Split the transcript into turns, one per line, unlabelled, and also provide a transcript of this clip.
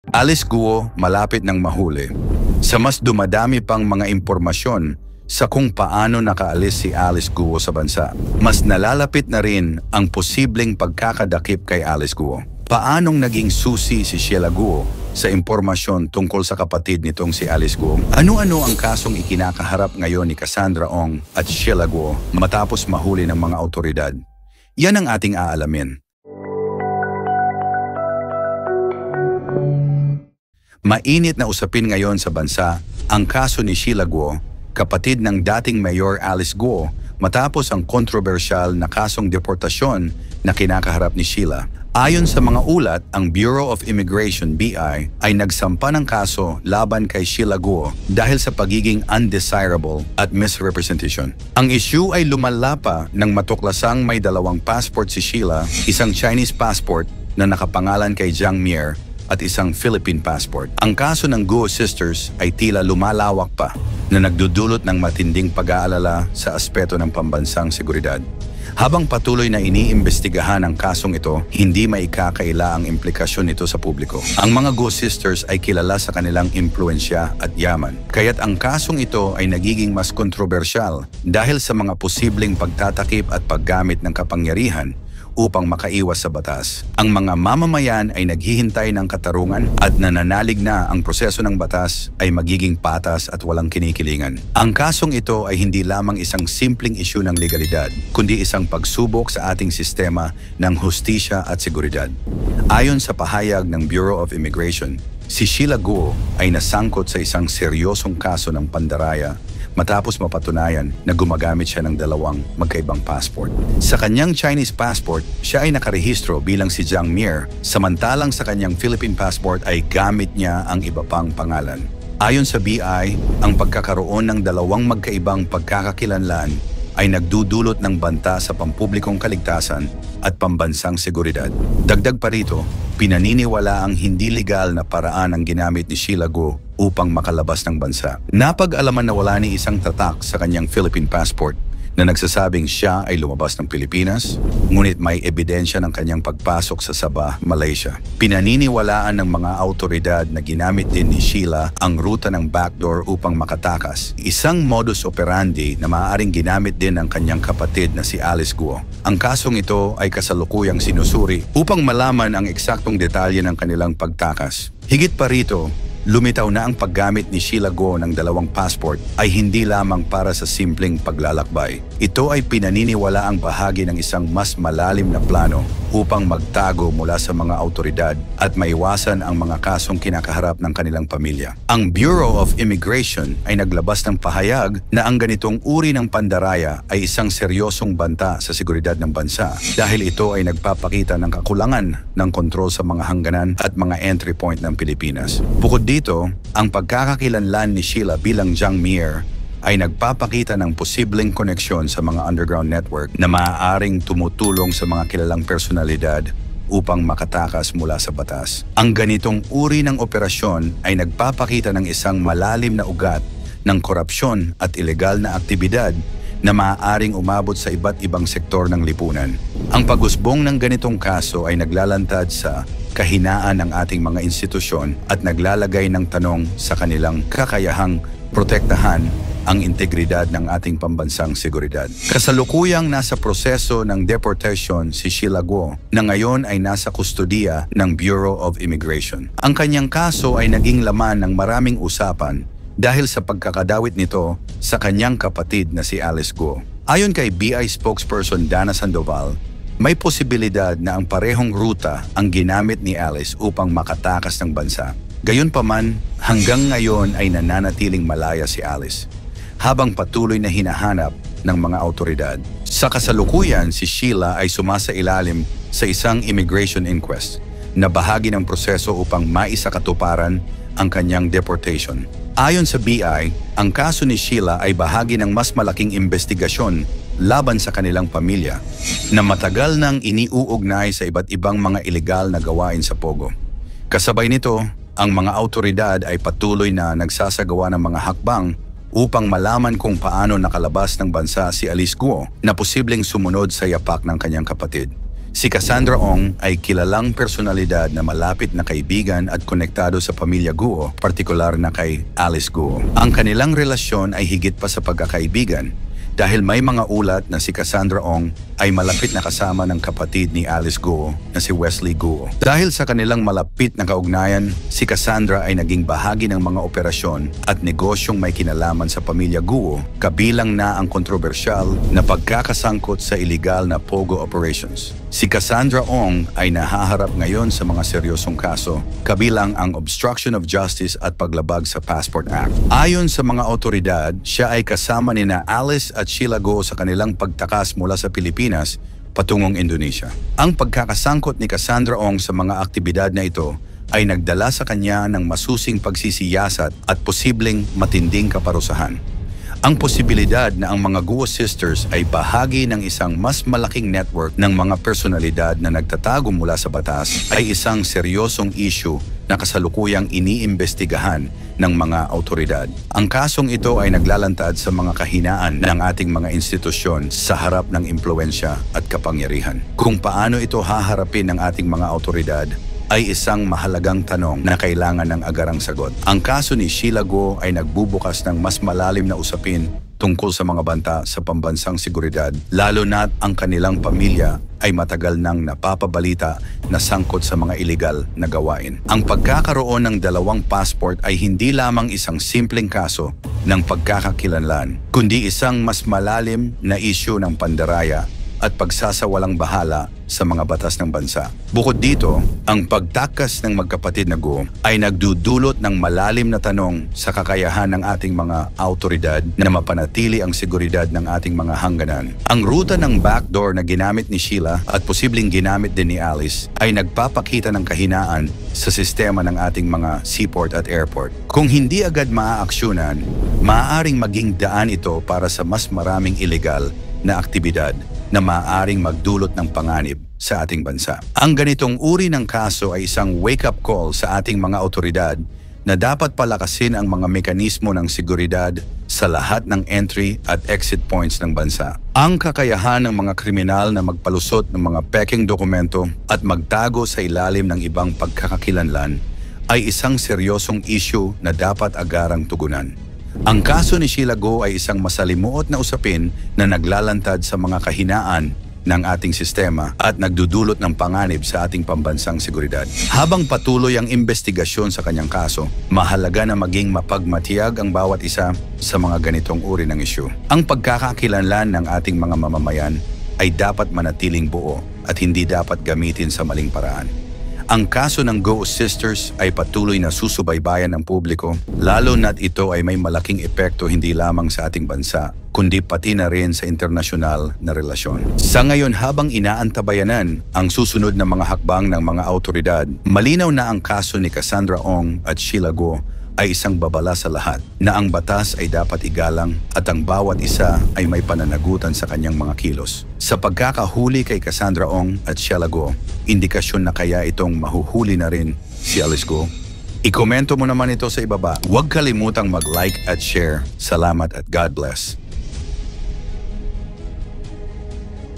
Alice Guo malapit ng mahuli. Sa mas dumadami pang mga impormasyon sa kung paano nakaalis si Alice Guo sa bansa, mas nalalapit na rin ang posibleng pagkakadakip kay Alice Guo. Paanong naging susi si Sheila Guo sa impormasyon tungkol sa kapatid nitong si Alice Guo? Ano-ano ang kasong ikinakaharap ngayon ni Cassandra Ong at Sheila Guo matapos mahuli ng mga awtoridad? Yan ang ating aalamin. Mainit na usapin ngayon sa bansa ang kaso ni Sheila Guo, kapatid ng dating Mayor Alice Guo, matapos ang kontrobersyal na kasong deportasyon na kinakaharap ni Sheila. Ayon sa mga ulat, ang Bureau of Immigration BI ay nagsampa ng kaso laban kay Sheila Guo dahil sa pagiging undesirable at misrepresentation. Ang issue ay lumala pa nang matuklasang may dalawang passport si Sheila, isang Chinese passport na nakapangalan kay Jiang Mier at isang Philippine passport. Ang kaso ng Guo sisters ay tila lumalawak pa na nagdudulot ng matinding pag-aalala sa aspeto ng pambansang seguridad. Habang patuloy na iniimbestigahan ang kasong ito, hindi maikakaila ang implikasyon nito sa publiko. Ang mga Guo sisters ay kilala sa kanilang impluensya at yaman. Kaya't ang kasong ito ay nagiging mas kontrobersyal dahil sa mga posibleng pagtatakip at paggamit ng kapangyarihan upang makaiwas sa batas. Ang mga mamamayan ay naghihintay ng katarungan at nananalig na ang proseso ng batas ay magiging patas at walang kinikilingan. Ang kasong ito ay hindi lamang isang simpleng isyu ng legalidad, kundi isang pagsubok sa ating sistema ng hustisya at seguridad. Ayon sa pahayag ng Bureau of Immigration, si Sheila Guo ay nasangkot sa isang seryosong kaso ng pandaraya matapos mapatunayan na gumagamit siya ng dalawang magkaibang passport. Sa kanyang Chinese passport, siya ay nakarehistro bilang si Jiang Mier, samantalang sa kanyang Philippine passport ay gamit niya ang iba pang pangalan. Ayon sa BI, ang pagkakaroon ng dalawang magkaibang pagkakakilanlan ay nagdudulot ng banta sa pampublikong kaligtasan at pambansang seguridad. Dagdag pa rito, pinaniniwala ang hindi legal na paraan ang ginamit ni Sheila Guo upang makalabas ng bansa. Napag-alaman na wala ni isang tatak sa kanyang Philippine passport na nagsasabing siya ay lumabas ng Pilipinas, ngunit may ebidensya ng kanyang pagpasok sa Sabah, Malaysia. Pinaniniwalaan ng mga awtoridad na ginamit din ni Sheila ang ruta ng backdoor upang makatakas, isang modus operandi na maaaring ginamit din ng kanyang kapatid na si Alice Guo. Ang kasong ito ay kasalukuyang sinusuri upang malaman ang eksaktong detalye ng kanilang pagtakas. Higit pa rito, lumitaw na ang paggamit ni Sheila Guo ng dalawang passport ay hindi lamang para sa simpleng paglalakbay. Ito ay pinaniniwala ang bahagi ng isang mas malalim na plano upang magtago mula sa mga awtoridad at maiwasan ang mga kasong kinakaharap ng kanilang pamilya. Ang Bureau of Immigration ay naglabas ng pahayag na ang ganitong uri ng pandaraya ay isang seryosong banta sa seguridad ng bansa dahil ito ay nagpapakita ng kakulangan ng kontrol sa mga hangganan at mga entry point ng Pilipinas. Bukod dito, ang pagkakakilanlan ni Sheila bilang Jiang Mier ay nagpapakita ng posibleng koneksyon sa mga underground network na maaaring tumutulong sa mga kilalang personalidad upang makatakas mula sa batas. Ang ganitong uri ng operasyon ay nagpapakita ng isang malalim na ugat ng korupsyon at ilegal na aktibidad na maaaring umabot sa iba't ibang sektor ng lipunan. Ang pag-usbong ng ganitong kaso ay naglalantad sa kahinaan ng ating mga institusyon at naglalagay ng tanong sa kanilang kakayahang protektahan ang integridad ng ating pambansang seguridad. Kasalukuyang nasa proseso ng deportation si Sheila Guo na ngayon ay nasa kustodiya ng Bureau of Immigration. Ang kanyang kaso ay naging laman ng maraming usapan dahil sa pagkakadawit nito sa kanyang kapatid na si Alice Guo. Ayon kay BI spokesperson Dana Sandoval, may posibilidad na ang parehong ruta ang ginamit ni Alice upang makatakas ng bansa. Gayunpaman, hanggang ngayon ay nananatiling malaya si Alice, habang patuloy na hinahanap ng mga awtoridad. Sa kasalukuyan, si Sheila ay sumasailalim sa isang immigration inquest na bahagi ng proseso upang maisakatuparan ang kanyang deportation. Ayon sa BI, ang kaso ni Sheila ay bahagi ng mas malaking investigasyon laban sa kanilang pamilya na matagal nang iniuugnay sa iba't ibang mga ilegal na gawain sa Pogo. Kasabay nito, ang mga awtoridad ay patuloy na nagsasagawa ng mga hakbang upang malaman kung paano nakalabas ng bansa si Alice Guo na posibleng sumunod sa yapak ng kanyang kapatid. Si Cassandra Ong ay kilalang personalidad na malapit na kaibigan at konektado sa pamilya Guo, partikular na kay Alice Guo. Ang kanilang relasyon ay higit pa sa pagkakaibigan dahil may mga ulat na si Cassandra Ong ay malapit na kasama ng kapatid ni Alice Guo na si Wesley Guo. Dahil sa kanilang malapit na kaugnayan, si Cassandra ay naging bahagi ng mga operasyon at negosyong may kinalaman sa pamilya Guo, kabilang na ang kontrobersyal na pagkakasangkot sa iligal na pogo operations. Si Cassandra Ong ay nahaharap ngayon sa mga seryosong kaso, kabilang ang obstruction of justice at paglabag sa Passport Act. Ayon sa mga otoridad, siya ay kasama nina Alice at Sheila Guo sa kanilang pagtakas mula sa Pilipinas patungong Indonesia. Ang pagkakasangkot ni Cassandra Ong sa mga aktibidad na ito ay nagdala sa kanya ng masusing pagsisiyasat at posibleng matinding kaparusahan. Ang posibilidad na ang mga Guo sisters ay bahagi ng isang mas malaking network ng mga personalidad na nagtatago mula sa batas ay isang seryosong issue na kasalukuyang iniimbestigahan ng mga autoridad. Ang kasong ito ay naglalantad sa mga kahinaan ng ating mga institusyon sa harap ng impluensya at kapangyarihan. Kung paano ito haharapin ng ating mga autoridad ay isang mahalagang tanong na kailangan ng agarang sagot. Ang kaso ni Sheila Guo ay nagbubukas ng mas malalim na usapin tungkol sa mga banta sa pambansang seguridad, lalo na't ang kanilang pamilya ay matagal nang napapabalita na sangkot sa mga iligal na gawain. Ang pagkakaroon ng dalawang passport ay hindi lamang isang simpleng kaso ng pagkakakilanlan, kundi isang mas malalim na isyu ng pandaraya at pagsasawalang bahala sa mga batas ng bansa. Bukod dito, ang pagtakas ng magkapatid na Guo ay nagdudulot ng malalim na tanong sa kakayahan ng ating mga autoridad na mapanatili ang seguridad ng ating mga hangganan. Ang ruta ng backdoor na ginamit ni Sheila at posibleng ginamit din ni Alice ay nagpapakita ng kahinaan sa sistema ng ating mga seaport at airport. Kung hindi agad maaaksyonan, maaaring maging daan ito para sa mas maraming illegal na aktibidad na maaaring magdulot ng panganib sa ating bansa. Ang ganitong uri ng kaso ay isang wake-up call sa ating mga otoridad na dapat palakasin ang mga mekanismo ng seguridad sa lahat ng entry at exit points ng bansa. Ang kakayahan ng mga kriminal na magpalusot ng mga peking dokumento at magtago sa ilalim ng ibang pagkakakilanlan ay isang seryosong issue na dapat agarang tugunan. Ang kaso ni Sheila Guo ay isang masalimuot na usapin na naglalantad sa mga kahinaan ng ating sistema at nagdudulot ng panganib sa ating pambansang seguridad. Habang patuloy ang investigasyon sa kanyang kaso, mahalaga na maging mapagmatiyag ang bawat isa sa mga ganitong uri ng isyu. Ang pagkakakilanlan ng ating mga mamamayan ay dapat manatiling buo at hindi dapat gamitin sa maling paraan. Ang kaso ng Guo sisters ay patuloy na susubaybayan ng publiko, lalo na't ito ay may malaking epekto hindi lamang sa ating bansa, kundi pati na rin sa internasyonal na relasyon. Sa ngayon, habang inaantabayanan ang susunod na mga hakbang ng mga autoridad, malinaw na ang kaso ni Cassandra Ong at Sheila Guo ay isang babala sa lahat na ang batas ay dapat igalang at ang bawat isa ay may pananagutan sa kanyang mga kilos. Sa pagkakahuli kay Cassandra Ong at Sheila Guo, indikasyon na kaya itong mahuhuli na rin si Alice Guo? Ikomento mo naman ito sa ibaba. Huwag kalimutang mag-like at share. Salamat at God bless.